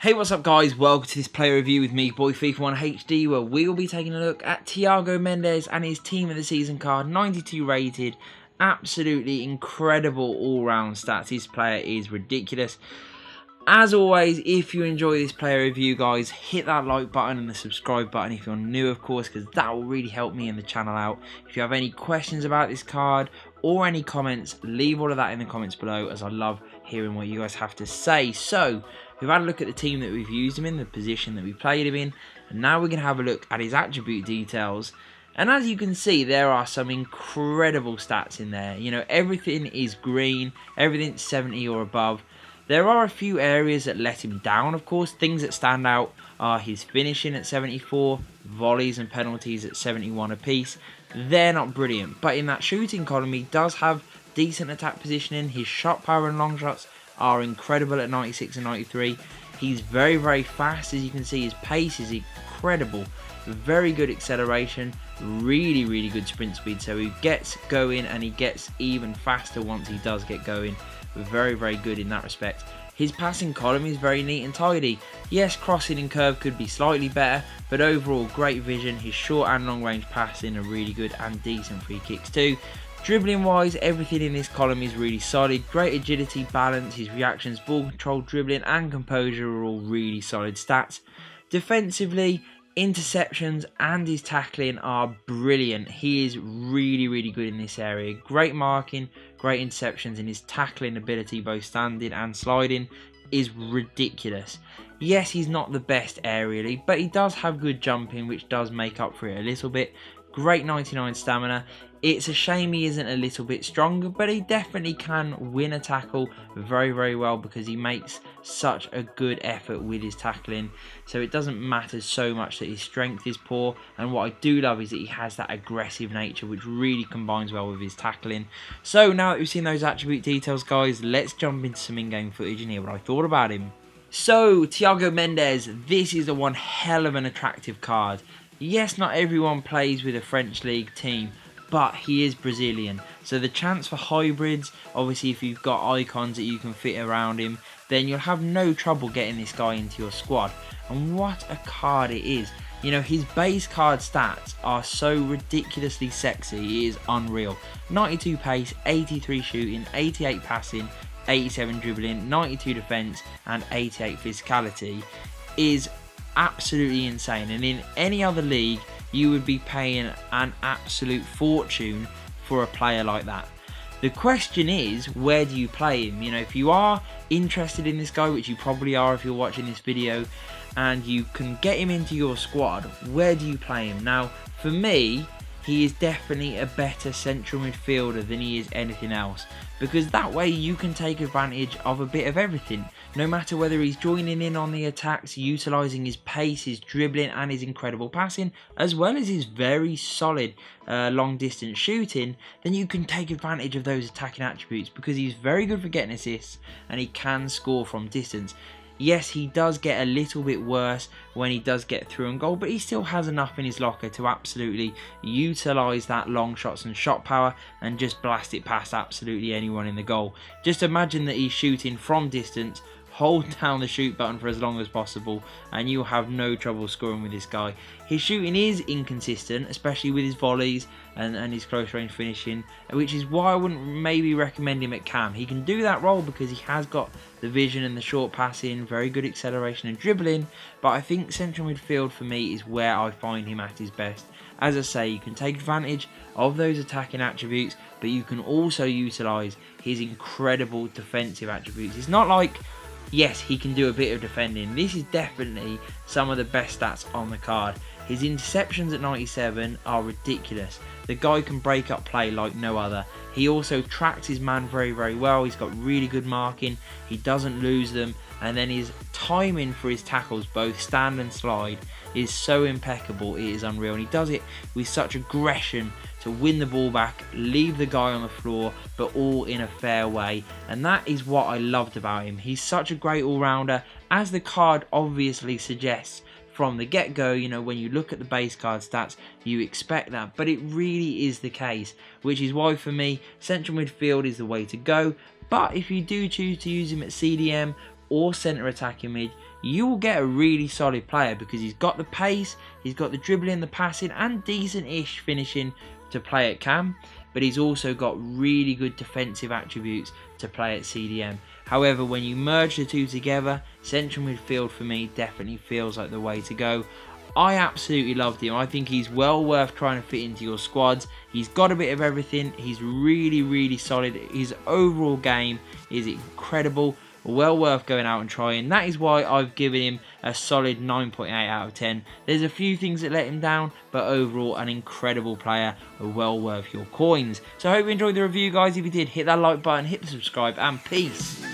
Hey, what's up guys, welcome to this player review with me, boy FIFA 1 HD, where we will be taking a look at Thiago Mendes and his team of the season card, 92 rated, absolutely incredible all-round stats. This player is ridiculous. As always, if you enjoy this player review guys, hit that like button and the subscribe button if you're new, of course, because that will really help me and the channel out. If you have any questions about this card or any comments, leave all of that in the comments below, as I love hearing what you guys have to say. So we've had a look at the team that we've used him in, the position that we played him in, and now we're going to have a look at his attribute details. And as you can see, there are some incredible stats in there. You know, everything is green, everything's 70 or above. There are a few areas that let him down, of course. Things that stand out are his finishing at 74, volleys and penalties at 71 apiece. They're not brilliant, but in that shooting column, he does have decent attack positioning. His shot power and long shots are incredible at 96 and 93. He's very, very fast. As you can see, his pace is incredible. Very good acceleration, really, really good sprint speed. So he gets going and he gets even faster once he does get going. Very, very good in that respect. His passing column is very neat and tidy. Yes, crossing and curve could be slightly better, but overall great vision. His short and long range passing are really good and decent free kicks too. Dribbling wise, everything in this column is really solid. Great agility, balance, his reactions, ball control, dribbling and composure are all really solid stats. Defensively, interceptions and his tackling are brilliant. He is really, really good in this area. Great marking, great interceptions, and his tackling ability, both standing and sliding, is ridiculous. Yes, he's not the best aerially, but he does have good jumping, which does make up for it a little bit. Great 99 stamina. It's a shame he isn't a little bit stronger, but he definitely can win a tackle very, very well because he makes such a good effort with his tackling. So it doesn't matter so much that his strength is poor. And what I do love is that he has that aggressive nature, which really combines well with his tackling. So now that we've seen those attribute details, guys, let's jump into some in-game footage and hear what I thought about him. So, Thiago Mendes, this is a one hell of an attractive card. Yes, not everyone plays with a French league team, but he is Brazilian, so the chance for hybrids, obviously if you've got icons that you can fit around him, then you'll have no trouble getting this guy into your squad. And what a card it is. You know, his base card stats are so ridiculously sexy, it is unreal. 92 pace, 83 shooting, 88 passing, 87 dribbling, 92 defense and 88 physicality is absolutely insane. And in any other league, you would be paying an absolute fortune for a player like that. The question is, where do you play him? You know, if you are interested in this guy, which you probably are if you're watching this video, and you can get him into your squad, where do you play him? Now, for me, he is definitely a better central midfielder than he is anything else, because that way you can take advantage of a bit of everything. No matter whether he's joining in on the attacks, utilising his pace, his dribbling and his incredible passing, as well as his very solid long distance shooting, then you can take advantage of those attacking attributes because he's very good for getting assists and he can score from distance. Yes, he does get a little bit worse when he does get through and goal, but he still has enough in his locker to absolutely utilise that long shots and shot power and just blast it past absolutely anyone in the goal. Just imagine that he's shooting from distance, hold down the shoot button for as long as possible and you'll have no trouble scoring with this guy. His shooting is inconsistent, especially with his volleys and his close range finishing, which is why I wouldn't maybe recommend him at cam. He can do that role because he has got the vision and the short passing, very good acceleration and dribbling, but I think central midfield for me is where I find him at his best. As I say, you can take advantage of those attacking attributes, but you can also utilise his incredible defensive attributes. It's not like, yes, he can do a bit of defending. This is definitely some of the best stats on the card. His interceptions at 97 are ridiculous. The guy can break up play like no other. He also tracks his man very, very well. He's got really good marking. He doesn't lose them. And then his timing for his tackles, both stand and slide, is so impeccable. It is unreal. And he does it with such aggression to win the ball back, leave the guy on the floor, but all in a fair way. And that is what I loved about him. He's such a great all-rounder, as the card obviously suggests. From the get-go, you know, when you look at the base card stats, you expect that, but it really is the case, which is why for me, central midfield is the way to go. But if you do choose to use him at CDM or centre attacking mid, you will get a really solid player because he's got the pace, he's got the dribbling, the passing and decent-ish finishing to play at cam, but he's also got really good defensive attributes to play at CDM. However, when you merge the two together, central midfield for me definitely feels like the way to go. I absolutely loved him. I think he's well worth trying to fit into your squads. He's got a bit of everything. He's really solid. His overall game is incredible. Well worth going out and trying. That is why I've given him a solid 9.8 out of 10. There's a few things that let him down, but overall an incredible player, well worth your coins. So I hope you enjoyed the review, guys. If you did, hit that like button, hit the subscribe, and peace.